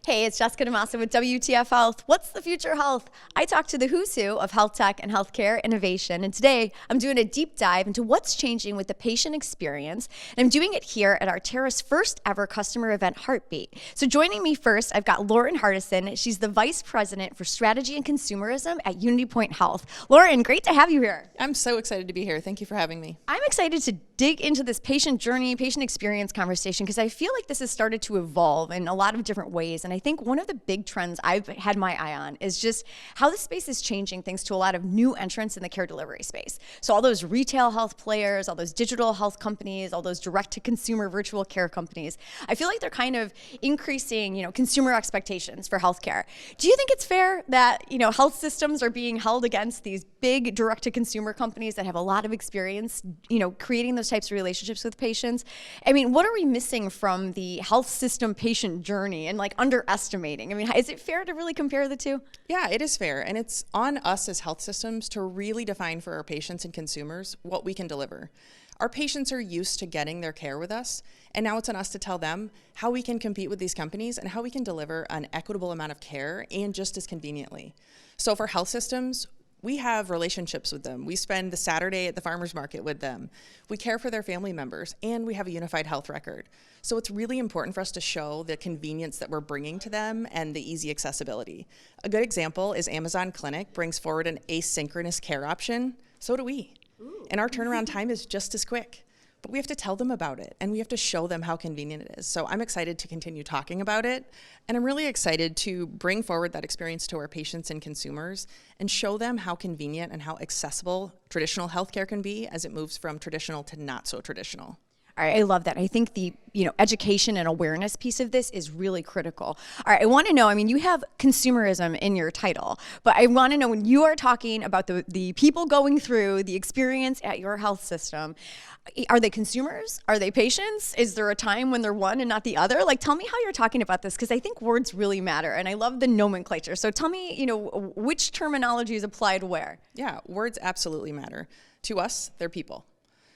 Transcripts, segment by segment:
Hey, it's Jessica DeMassa with WTF Health. What's the future of health? I talk to the who's who of health tech and healthcare innovation, and today I'm doing a deep dive into what's changing with the patient experience, and I'm doing it here at Artera's first ever customer event, Heartbeat. So joining me first, I've got Lauren Hardison. She's the Vice President for Strategy and Consumerism at UnityPoint Health. Lauren, great to have you here. I'm so excited to be here. Thank you for having me. I'm excited to dig into this patient journey, patient experience conversation, because I feel like this has started to evolve in a lot of different ways. And I think one of the big trends I've had my eye on is just how the space is changing thanks to a lot of new entrants in the care delivery space. So all those retail health players, all those digital health companies, all those direct-to-consumer virtual care companies, I feel like they're kind of increasing, consumer expectations for healthcare. Do you think it's fair that, health systems are being held against these big direct-to-consumer companies that have a lot of experience, creating those types of relationships with patients? I mean, what are we missing from the health system patient journey and underestimating? I mean, is it fair to really compare the two? Yeah, it is fair. And it's on us as health systems to really define for our patients and consumers what we can deliver. Our patients are used to getting their care with us, and now it's on us to tell them how we can compete with these companies and how we can deliver an equitable amount of care and just as conveniently. So for health systems, we have relationships with them. We spend the Saturday at the farmer's market with them. We care for their family members, and we have a unified health record. So it's really important for us to show the convenience that we're bringing to them and the easy accessibility. A good example is Amazon Clinic brings forward an asynchronous care option. So do we. Ooh. And our turnaround time is just as quick. But we have to tell them about it, and we have to show them how convenient it is. So I'm excited to continue talking about it, and I'm really excited to bring forward that experience to our patients and consumers and show them how convenient and how accessible traditional healthcare can be as it moves from traditional to not so traditional. All right, I love that. I think the education and awareness piece of this is really critical. All right, I want to know, you have consumerism in your title, but I want to know, when you are talking about the people going through the experience at your health system, are they consumers? Are they patients? Is there a time when they're one and not the other? Tell me how you're talking about this, because I think words really matter, and I love the nomenclature. So tell me, which terminology is applied where? Yeah, words absolutely matter. To us, they're people.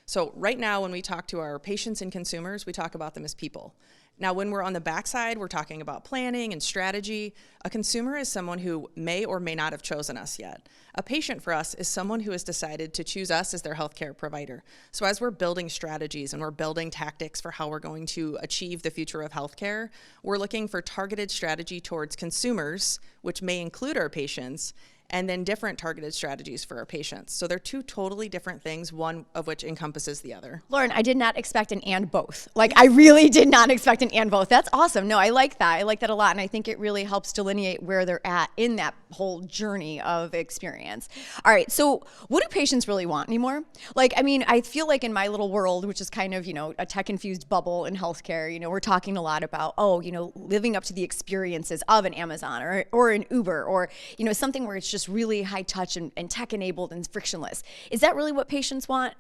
So right now, when we talk to our patients and consumers, we talk about them as people. Now, when we're on the backside, we're talking about planning and strategy. A consumer is someone who may or may not have chosen us yet. A patient for us is someone who has decided to choose us as their healthcare provider. So as we're building strategies and we're building tactics for how we're going to achieve the future of healthcare, we're looking for targeted strategy towards consumers, which may include our patients, and then different targeted strategies for our patients. So they're two totally different things, one of which encompasses the other. Lauren, I did not expect an and both. I really did not expect an and both. That's awesome. No, I like that. I like that a lot, and I think it really helps delineate where they're at in that whole journey of experience. All right, so what do patients really want anymore? I feel like in my little world, which is kind of, a tech-infused bubble in healthcare, we're talking a lot about, living up to the experiences of an Amazon or an Uber or, something where it's just really high touch and tech enabled and frictionless. Is that really what patients want?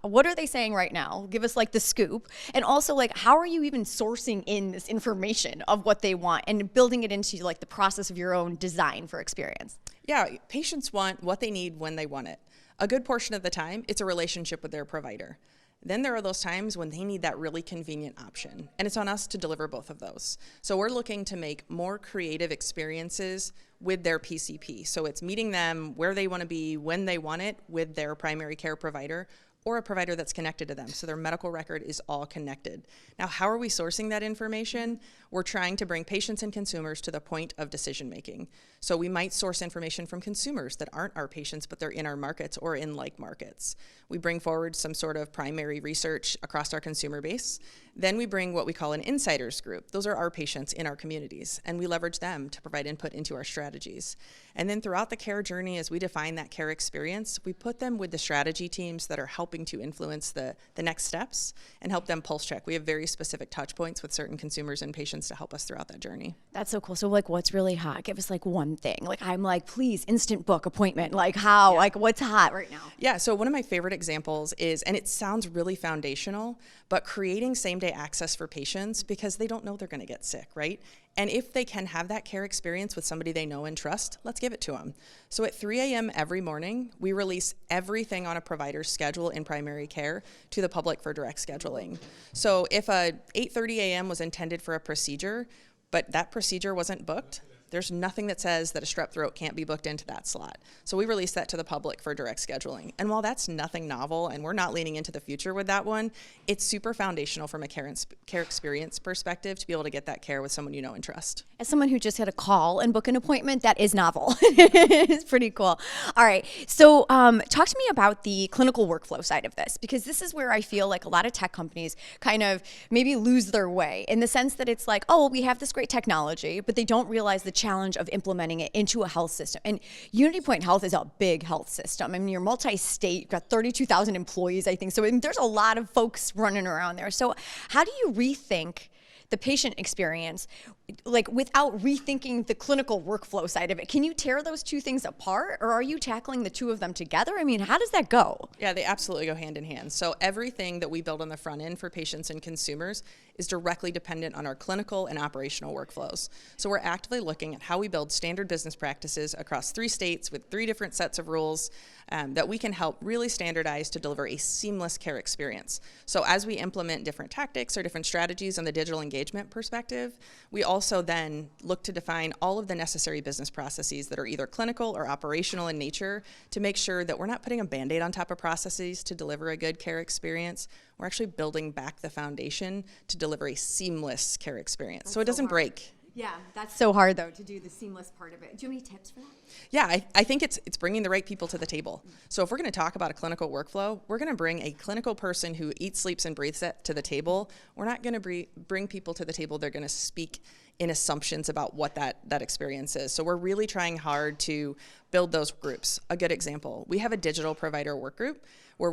What are they saying right now? Give us the scoop. And also how are you even sourcing in this information of what they want and building it into the process of your own design for experience? Yeah, patients want what they need when they want it. A good portion of the time, it's a relationship with their provider. Then there are those times when they need that really convenient option, and it's on us to deliver both of those. So we're looking to make more creative experiences with their PCP. So it's meeting them where they want to be, when they want it, with their primary care provider or a provider that's connected to them. So their medical record is all connected. Now, how are we sourcing that information? We're trying to bring patients and consumers to the point of decision making. So we might source information from consumers that aren't our patients, but they're in our markets or in like markets. We bring forward some sort of primary research across our consumer base. Then we bring what we call an insiders group. Those are our patients in our communities, and we leverage them to provide input into our strategies. And then throughout the care journey, as we define that care experience, we put them with the strategy teams that are helping to influence the next steps and help them pulse check. We have very specific touch points with certain consumers and patients to help us throughout that journey. That's so cool. So what's really hot? Give us one thing. I'm please, instant book appointment. How? Yeah. What's hot right now? Yeah, so one of my favorite examples is, and it sounds really foundational, but creating same-day access for patients because they don't know they're going to get sick, right? And if they can have that care experience with somebody they know and trust, let's give it to them. So at 3 a.m. every morning, we release everything on a provider's schedule in primary care to the public for direct scheduling. So if a 8:30 a.m. was intended for a procedure, but that procedure wasn't booked, there's nothing that says that a strep throat can't be booked into that slot. So we released that to the public for direct scheduling. And while that's nothing novel, and we're not leaning into the future with that one, it's super foundational from a care experience perspective to be able to get that care with someone you know and trust. As someone who just had a call and book an appointment, that is novel. It's pretty cool. All right. So talk to me about the clinical workflow side of this, because this is where I feel like a lot of tech companies kind of maybe lose their way in the sense that it's like, oh, we have this great technology, but they don't realize the challenge of implementing it into a health system. And UnityPoint Health is a big health system. I mean, you're multi-state, you've got 32,000 employees, I think. So I mean, there's a lot of folks running around there. So how do you rethink the patient experience, like without rethinking the clinical workflow side of it? Can you tear those two things apart, or are you tackling the two of them together? I mean, how does that go? Yeah, they absolutely go hand in hand. So everything that we build on the front end for patients and consumers is directly dependent on our clinical and operational workflows. So we're actively looking at how we build standard business practices across 3 states with 3 different sets of rules that we can help really standardize to deliver a seamless care experience. So as we implement different tactics or different strategies on the digital engagement perspective, we also then look to define all of the necessary business processes that are either clinical or operational in nature to make sure that we're not putting a Band-Aid on top of processes to deliver a good care experience. We're actually building back the foundation to deliver a seamless care experience. So it doesn't break. Yeah, that's so hard, though, to do the seamless part of it. Do you have any tips for that? Yeah, I think it's bringing the right people to the table. So if we're going to talk about a clinical workflow, we're going to bring a clinical person who eats, sleeps, and breathes it to the table. We're not going to bring people to the table. They're going to speak in assumptions about what that experience is. So we're really trying hard to build those groups. A good example, we have a digital provider work group where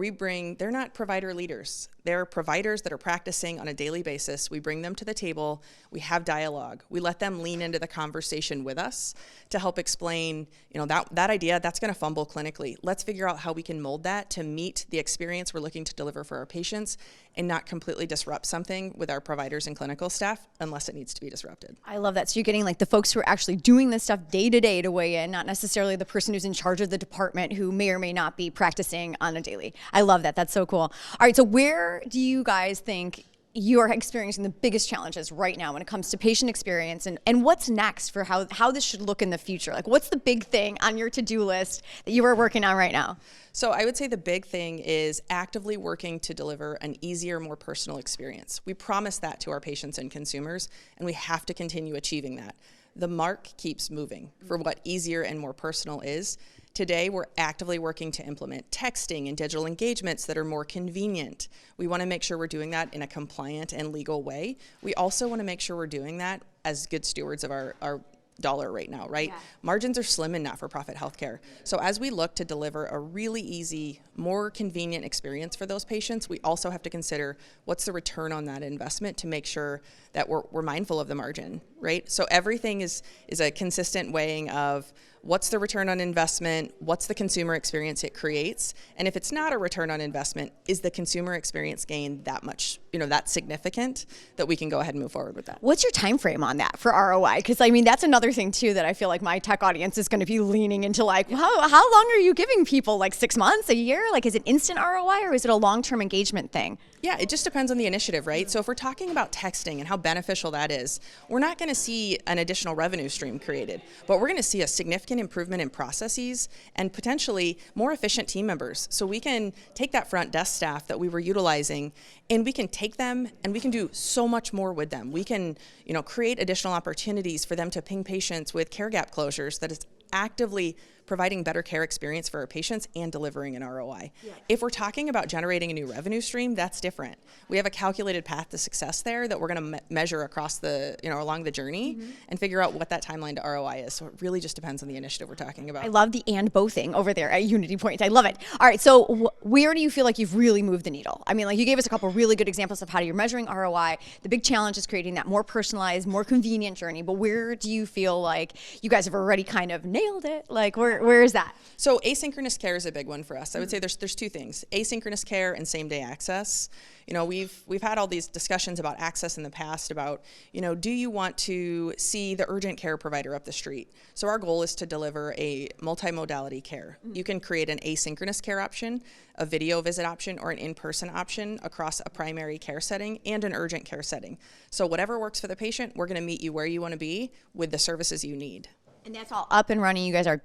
they're not provider leaders. They're providers that are practicing on a daily basis. We bring them to the table. We have dialogue. We let them lean into the conversation with us to help explain, that idea, that's going to fumble clinically. Let's figure out how we can mold that to meet the experience we're looking to deliver for our patients and not completely disrupt something with our providers and clinical staff unless it needs to be disrupted. I love that. So you're getting like the folks who are actually doing this stuff day to day to weigh in, not necessarily the person who's in charge of the department who may or may not be practicing on a daily. I love that. That's so cool. All right. So where do you guys think you are experiencing the biggest challenges right now when it comes to patient experience, and what's next for how this should look in the future? Like, what's the big thing on your to-do list that you are working on right now? So I would say the big thing is actively working to deliver an easier, more personal experience. We promise that to our patients and consumers, and we have to continue achieving that. The mark keeps moving for what easier and more personal is. Today, we're actively working to implement texting and digital engagements that are more convenient. We want to make sure we're doing that in a compliant and legal way. We also want to make sure we're doing that as good stewards of our dollar right now, right? Yeah. Margins are slim in not-for-profit healthcare. So as we look to deliver a really easy, more convenient experience for those patients, we also have to consider what's the return on that investment to make sure that we're mindful of the margin, right? So everything is a consistent weighing of what's the return on investment, what's the consumer experience it creates, and if it's not a return on investment, is the consumer experience gain that much, that significant that we can go ahead and move forward with that. What's your time frame on that for ROI? Because I mean, that's another thing too that I feel like my tech audience is going to be leaning into, like, how long are you giving people? Like 6 months, a year? Like, is it instant ROI or is it a long-term engagement thing? Yeah, it just depends on the initiative, right? So if we're talking about texting and how beneficial that is, we're not going to see an additional revenue stream created, but we're going to see a significant improvement in processes and potentially more efficient team members. So we can take that front desk staff that we were utilizing and we can take them and we can do so much more with them. We can, create additional opportunities for them to ping patients with care gap closures that is actively providing better care experience for our patients and delivering an ROI. Yeah. If we're talking about generating a new revenue stream, that's different. We have a calculated path to success there that we're going to measure across the, along the journey and figure out what that timeline to ROI is. So it really just depends on the initiative we're talking about. I love the and bothing over there at UnityPoint. I love it. All right, so where do you feel like you've really moved the needle? I mean, like, you gave us a couple really good examples of how you're measuring ROI. The big challenge is creating that more personalized, more convenient journey. But where do you feel like you guys have already kind of nailed it? Like, where Where is that? So asynchronous care is a big one for us. I would say there's two things: asynchronous care and same-day access. We've had all these discussions about access in the past about, do you want to see the urgent care provider up the street? So our goal is to deliver a multimodality care. You can create an asynchronous care option, a video visit option, or an in-person option across a primary care setting and an urgent care setting. So whatever works for the patient, we're going to meet you where you want to be with the services you need. And that's all up and running. You guys are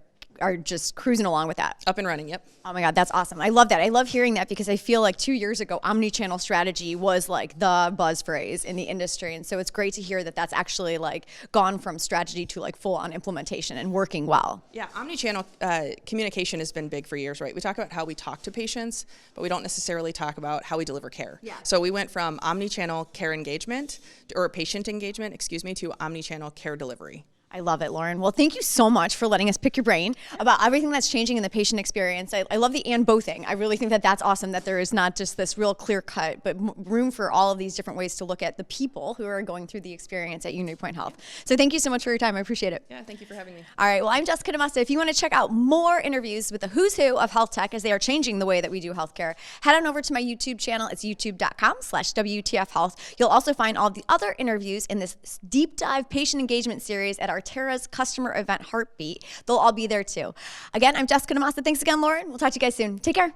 just cruising along with that. Up and running, yep. Oh my God, that's awesome. I love that. I love hearing that because I feel like 2 years ago, omni-channel strategy was like the buzz phrase in the industry. And so it's great to hear that that's actually like gone from strategy to like full on implementation and working well. Yeah, omni-channel communication has been big for years, right? We talk about how we talk to patients, but we don't necessarily talk about how we deliver care. Yeah. So we went from omni-channel care engagement, or patient engagement, to omni-channel care delivery. I love it, Lauren. Well, thank you so much for letting us pick your brain about everything that's changing in the patient experience. I love the and both thing. I really think that that's awesome, that there is not just this real clear cut, but room for all of these different ways to look at the people who are going through the experience at UnityPoint Health. So thank you so much for your time. I appreciate it. Yeah, thank you for having me. All right, well, I'm Jessica DeMasta. If you want to check out more interviews with the who's who of health tech as they are changing the way that we do healthcare, head on over to my YouTube channel. It's youtube.com/WTF Health. You'll also find all the other interviews in this deep dive patient engagement series at Artera's customer event Heartbeat. They'll all be there too. Again, I'm Jessica DeMasta. Thanks again, Lauren. We'll talk to you guys soon. Take care.